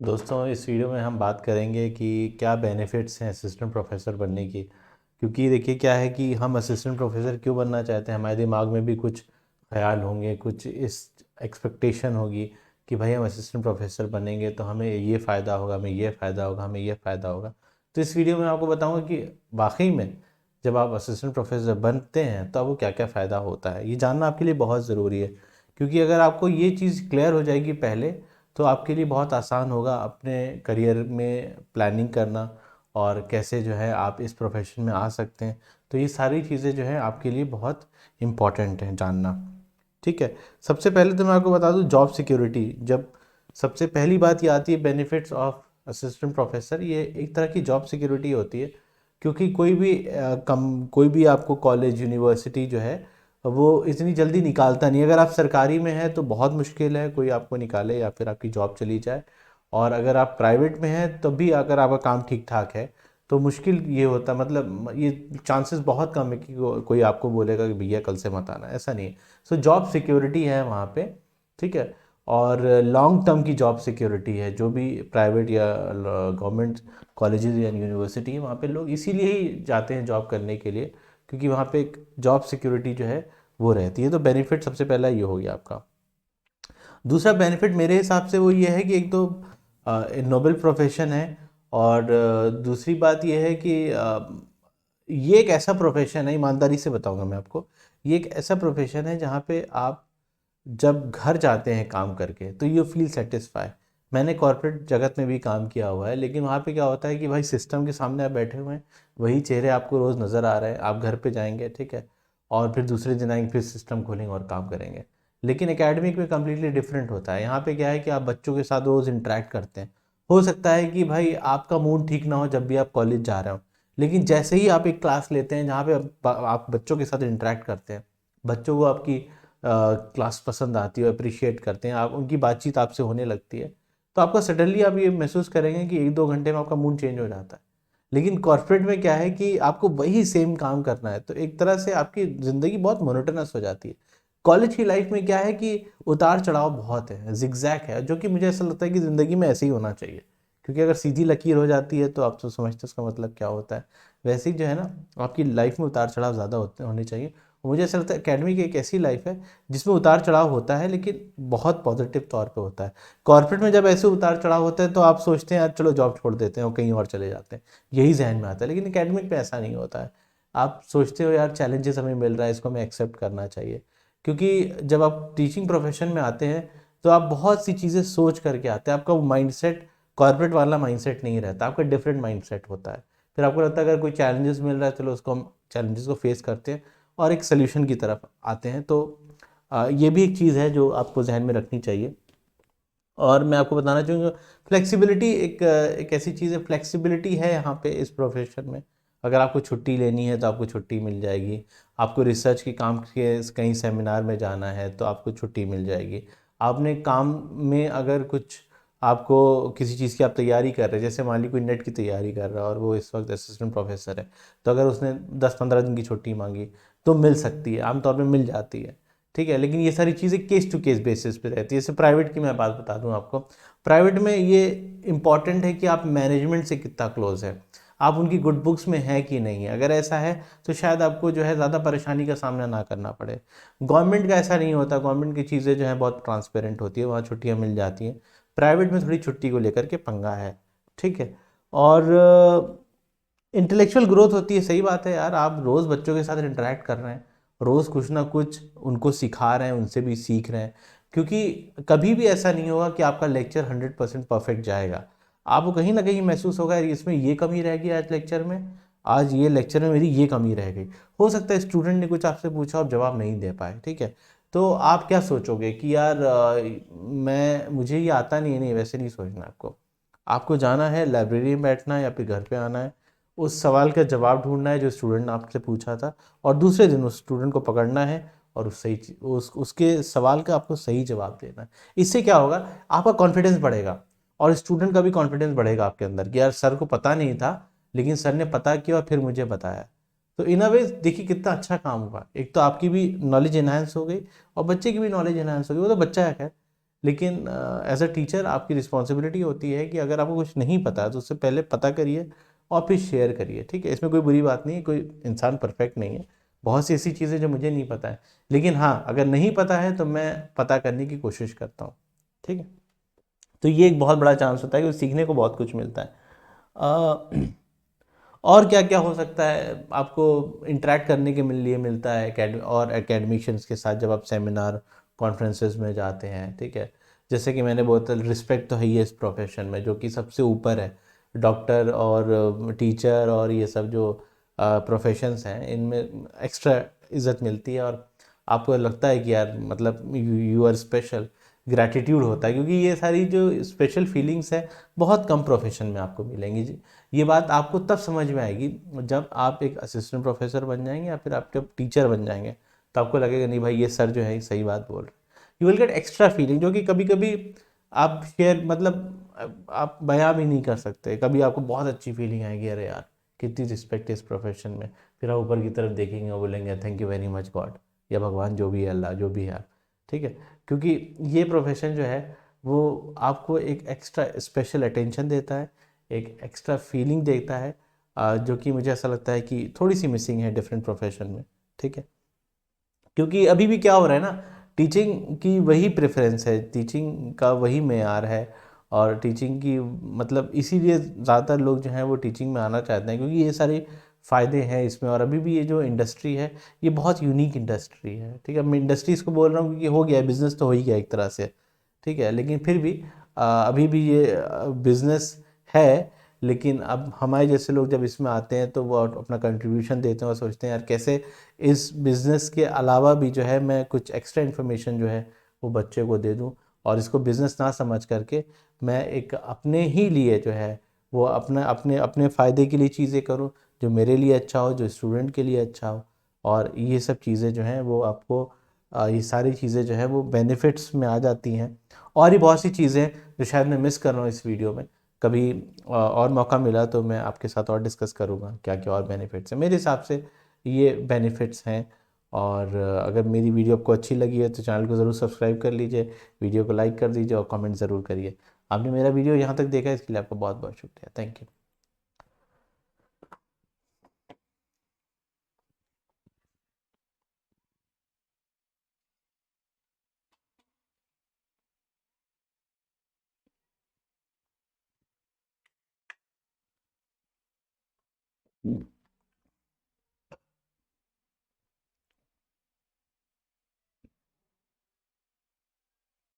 दोस्तों, इस वीडियो में हम बात करेंगे कि क्या बेनिफिट्स हैं असिस्टेंट प्रोफेसर बनने की। क्योंकि देखिए क्या है कि हम असिस्टेंट प्रोफेसर क्यों बनना चाहते हैं, हमारे दिमाग में भी कुछ ख्याल होंगे, कुछ इस एक्सपेक्टेशन होगी कि भाई हम असिस्टेंट प्रोफेसर बनेंगे तो हमें ये फ़ायदा होगा, हमें ये फ़ायदा होगा, हमें ये फ़ायदा होगा। तो इस वीडियो में आपको बताऊँगा कि वाकई में जब आप असिस्टेंट प्रोफेसर बनते हैं तो आपको क्या क्या फ़ायदा होता है, ये जानना आपके लिए बहुत ज़रूरी है। क्योंकि अगर आपको ये चीज़ क्लियर हो जाएगी पहले, तो आपके लिए बहुत आसान होगा अपने करियर में प्लानिंग करना और कैसे जो है आप इस प्रोफेशन में आ सकते हैं। तो ये सारी चीज़ें जो है आपके लिए बहुत इम्पॉर्टेंट हैं जानना। ठीक है। सबसे पहले तो मैं आपको बता दूं जॉब सिक्योरिटी। जब सबसे पहली बात ये आती है बेनिफिट्स ऑफ असिस्टेंट प्रोफेसर, ये एक तरह की जॉब सिक्योरिटी होती है। क्योंकि कोई भी आपको कॉलेज यूनिवर्सिटी जो है वो इतनी जल्दी निकालता नहीं। अगर आप सरकारी में हैं तो बहुत मुश्किल है कोई आपको निकाले या फिर आपकी जॉब चली जाए। और अगर आप प्राइवेट में हैं तब भी अगर आपका काम ठीक ठाक है तो मुश्किल ये होता, मतलब ये चांसेस बहुत कम है कि कोई आपको बोलेगा कि भैया कल से मत आना, ऐसा नहीं है। सो जॉब सिक्योरिटी है वहाँ पे। ठीक है। और लॉन्ग टर्म की जॉब सिक्योरिटी है। जो भी प्राइवेट या गवर्नमेंट कॉलेजेस या यूनिवर्सिटी है वहाँ पे लोग इसीलिए ही जाते हैं जॉब करने के लिए, क्योंकि वहाँ पे एक जॉब सिक्योरिटी जो है वो रहती है। तो बेनिफिट सबसे पहला ये हो गया आपका। दूसरा बेनिफिट मेरे हिसाब से वो ये है कि एक तो नोबल प्रोफेशन है। और दूसरी बात ये है कि ये एक ऐसा प्रोफेशन है, ईमानदारी से बताऊंगा मैं आपको, ये एक ऐसा प्रोफेशन है जहाँ पे आप जब घर जाते हैं काम करके तो यू फील सेटिस्फाई। मैंने कॉर्पोरेट जगत में भी काम किया हुआ है, लेकिन वहाँ पे क्या होता है कि भाई सिस्टम के सामने आप बैठे हुए हैं, वही चेहरे आपको रोज़ नज़र आ रहे हैं। आप घर पे जाएंगे, ठीक है, और फिर दूसरे दिन आएंगे, फिर सिस्टम खोलेंगे और काम करेंगे। लेकिन एकेडमिक में कम्प्लीटली डिफरेंट होता है। यहाँ पे क्या है कि आप बच्चों के साथ रोज़ इंटरेक्ट करते हैं। हो सकता है कि भाई आपका मूड ठीक ना हो जब भी आप कॉलेज जा रहे हो, लेकिन जैसे ही आप एक क्लास लेते हैं जहाँ पे आप बच्चों के साथ इंटरेक्ट करते हैं, बच्चों को आपकी क्लास पसंद आती है, अप्रिशिएट करते हैं, आप उनकी बातचीत आपसे होने लगती है, तो आपका सडनली आप ये महसूस करेंगे कि एक दो घंटे में आपका मूड चेंज हो जाता है। लेकिन कॉर्पोरेट में क्या है कि आपको वही सेम काम करना है, तो एक तरह से आपकी ज़िंदगी बहुत मोनोटोनस हो जाती है। कॉलेज की लाइफ में क्या है कि उतार चढ़ाव बहुत है, जिगजैग है, जो कि मुझे ऐसा लगता है कि ज़िंदगी में ऐसे ही होना चाहिए। क्योंकि अगर सीधी लकीर हो जाती है तो आप तो समझते हैं उसका मतलब क्या होता है। वैसे ही जो है ना, आपकी लाइफ में उतार चढ़ाव ज़्यादा होने चाहिए। मुझे ऐसा लगता है एकेडमी की एक ऐसी लाइफ है जिसमें उतार चढ़ाव होता है, लेकिन बहुत पॉजिटिव तौर पे होता है। कॉर्पोरेट में जब ऐसे उतार चढ़ाव होते हैं तो आप सोचते हैं यार चलो जॉब छोड़ देते हैं और कहीं और चले जाते हैं, यही जहन में आता है। लेकिन एकेडमिक में ऐसा नहीं होता है। आप सोचते हो यार चैलेंजेस हमें मिल रहा है, इसको हमें एक्सेप्ट करना चाहिए। क्योंकि जब आप टीचिंग प्रोफेशन में आते हैं तो आप बहुत सी चीज़ें सोच करके आते हैं। आपका वो माइंडसेट कॉर्पोरेट वाला माइंडसेट नहीं रहता, आपका डिफरेंट माइंडसेट होता है। फिर आपको लगता है अगर कोई चैलेंजेस मिल रहा है, चलो उसको हम चैलेंजेस को फेस करते हैं और एक सोल्यूशन की तरफ आते हैं। तो ये भी एक चीज़ है जो आपको जहन में रखनी चाहिए। और मैं आपको बताना चाहूँगा फ्लेक्सिबिलिटी एक ऐसी चीज़ है, फ्लेक्सिबिलिटी है यहाँ पे इस प्रोफेशन में। अगर आपको छुट्टी लेनी है तो आपको छुट्टी मिल जाएगी। आपको रिसर्च के काम के कहीं सेमिनार में जाना है तो आपको छुट्टी मिल जाएगी। आपने काम में अगर कुछ आपको किसी चीज़ की आप तैयारी कर रहे हैं, जैसे मान ली कोई नेट की तैयारी कर रहा है और वो इस वक्त असिस्टेंट प्रोफेसर है, तो अगर उसने 10-15 दिन की छुट्टी मांगी तो मिल सकती है, आमतौर पे मिल जाती है। ठीक है। लेकिन ये सारी चीज़ें केस टू केस बेसिस पे रहती है। जैसे प्राइवेट की मैं बात बता दूं आपको, प्राइवेट में ये इंपॉर्टेंट है कि आप मैनेजमेंट से कितना क्लोज है, आप उनकी गुड बुक्स में है कि नहीं है। अगर ऐसा है तो शायद आपको जो है ज़्यादा परेशानी का सामना ना करना पड़े। गवर्नमेंट का ऐसा नहीं होता, गवर्नमेंट की चीज़ें जो है बहुत ट्रांसपेरेंट होती है, वहाँ छुट्टियाँ मिल जाती हैं। प्राइवेट में थोड़ी छुट्टी को लेकर के पंगा है। ठीक है। और इंटेलेक्चुअल ग्रोथ होती है, सही बात है यार, आप रोज़ बच्चों के साथ इंटरेक्ट कर रहे हैं, रोज़ कुछ ना कुछ उनको सिखा रहे हैं, उनसे भी सीख रहे हैं। क्योंकि कभी भी ऐसा नहीं होगा कि आपका लेक्चर 100% परफेक्ट जाएगा। आपको कहीं ना कहीं महसूस होगा यार इसमें ये कमी रह गई आज लेक्चर में, आज ये लेक्चर में मेरी ये कमी रह गई। हो सकता है स्टूडेंट ने कुछ आपसे पूछा, आप जवाब नहीं दे पाए, ठीक है, तो आप क्या सोचोगे कि यार मैं मुझे ये आता नहीं है। नहीं, वैसे नहीं सोचना आपको। आपको जाना है, लाइब्रेरी में बैठना है या फिर घर पे आना है, उस सवाल का जवाब ढूंढना है जो स्टूडेंट ने आपसे पूछा था, और दूसरे दिन उस स्टूडेंट को पकड़ना है और उसके सवाल का आपको सही जवाब देना है। इससे क्या होगा, आपका कॉन्फिडेंस बढ़ेगा और स्टूडेंट का भी कॉन्फिडेंस बढ़ेगा आपके अंदर कि यार सर को पता नहीं था, लेकिन सर ने पता किया और फिर मुझे बताया। तो इन अ वे देखिए कितना अच्छा काम हुआ, एक तो आपकी भी नॉलेज एनहांस हो गई और बच्चे की भी नॉलेज एनहांस हो गई। वो तो बच्चा है खैर, लेकिन एज अ टीचर आपकी रिस्पॉन्सिबिलिटी होती है कि अगर आपको कुछ नहीं पता है तो उससे पहले पता करिए और फिर शेयर करिए, ठीक है। इसमें कोई बुरी बात नहीं है, कोई इंसान परफेक्ट नहीं है, बहुत सी ऐसी चीज़ें जो मुझे नहीं पता है, लेकिन हाँ अगर नहीं पता है तो मैं पता करने की कोशिश करता हूँ, ठीक है। तो ये एक बहुत बड़ा चांस होता है कि सीखने को बहुत कुछ मिलता है। और क्या क्या हो सकता है आपको इंटरेक्ट करने के लिए मिलता है और एकेडमिशियंस के साथ जब आप सेमिनार कॉन्फ्रेंसेस में जाते हैं, ठीक है। जैसे कि मैंने बोला रिस्पेक्ट तो है ही इस प्रोफेशन में, जो कि सबसे ऊपर है। डॉक्टर और टीचर और ये सब जो प्रोफेशंस हैं इनमें एक्स्ट्रा इज़्ज़त मिलती है और आपको लगता है कि यार मतलब यू आर स्पेशल, ग्रैटिट्यूड होता है, क्योंकि ये सारी जो स्पेशल फीलिंग्स है बहुत कम प्रोफेशन में आपको मिलेंगी जी। ये बात आपको तब समझ में आएगी जब आप एक असिस्टेंट प्रोफेसर बन जाएंगे या फिर आप जब टीचर बन जाएंगे, तो आपको लगेगा नहीं भाई ये सर जो है सही बात बोल रहे। You will get extra feeling जो कि कभी कभी आप शेयर मतलब आप बयां भी नहीं कर सकते। कभी आपको बहुत अच्छी फीलिंग आएगी, अरे यार कितनी रिस्पेक्ट है इस प्रोफेशन में, फिर आप ऊपर की तरफ देखेंगे और बोलेंगे thank you very much God या भगवान, जो भी है, अल्लाह, जो भी है, ठीक है। क्योंकि ये प्रोफेशन जो है वो आपको एक एक्स्ट्रा स्पेशल अटेंशन देता है, एक एक्स्ट्रा फीलिंग देता है, जो कि मुझे ऐसा लगता है कि थोड़ी सी मिसिंग है डिफरेंट प्रोफेशन में, ठीक है। क्योंकि अभी भी क्या हो रहा है ना, टीचिंग की वही प्रेफरेंस है, टीचिंग का वही मेयार है, और टीचिंग की मतलब इसीलिए ज़्यादातर लोग जो हैं वो टीचिंग में आना चाहते हैं, क्योंकि ये सारे फ़ायदे हैं इसमें। और अभी भी ये जो इंडस्ट्री है ये बहुत यूनिक इंडस्ट्री है, ठीक है। मैं इंडस्ट्री इसको बोल रहा हूँ क्योंकि हो गया है, बिज़नेस तो हो ही गया एक तरह से, ठीक है। लेकिन फिर भी अभी भी ये बिज़नेस है। लेकिन अब हमारे जैसे लोग जब इसमें आते हैं तो वो अपना कंट्रीब्यूशन देते हैं और सोचते हैं यार कैसे इस बिज़नेस के अलावा भी जो है मैं कुछ एक्स्ट्रा इन्फॉर्मेशन जो है वो बच्चे को दे दूं, और इसको बिज़नेस ना समझ करके मैं एक अपने ही लिए जो है वो अपना अपने अपने फ़ायदे के लिए चीज़ें करूं, जो मेरे लिए अच्छा हो, जो स्टूडेंट के लिए अच्छा हो। और ये सब चीज़ें जो हैं वो आपको ये सारी चीज़ें जो है वो बेनिफिट्स में आ जाती हैं। और भी बहुत सी चीज़ें जो शायद मैं मिस कर रहा हूँ इस वीडियो में, कभी और मौका मिला तो मैं आपके साथ और डिस्कस करूँगा क्या क्या और बेनिफिट्स हैं। मेरे हिसाब से ये बेनिफिट्स हैं। और अगर मेरी वीडियो आपको अच्छी लगी है तो चैनल को ज़रूर सब्सक्राइब कर लीजिए, वीडियो को लाइक कर दीजिए और कमेंट ज़रूर करिए। आपने मेरा वीडियो यहाँ तक देखा है इसके लिए आपका बहुत बहुत शुक्रिया। Thank you.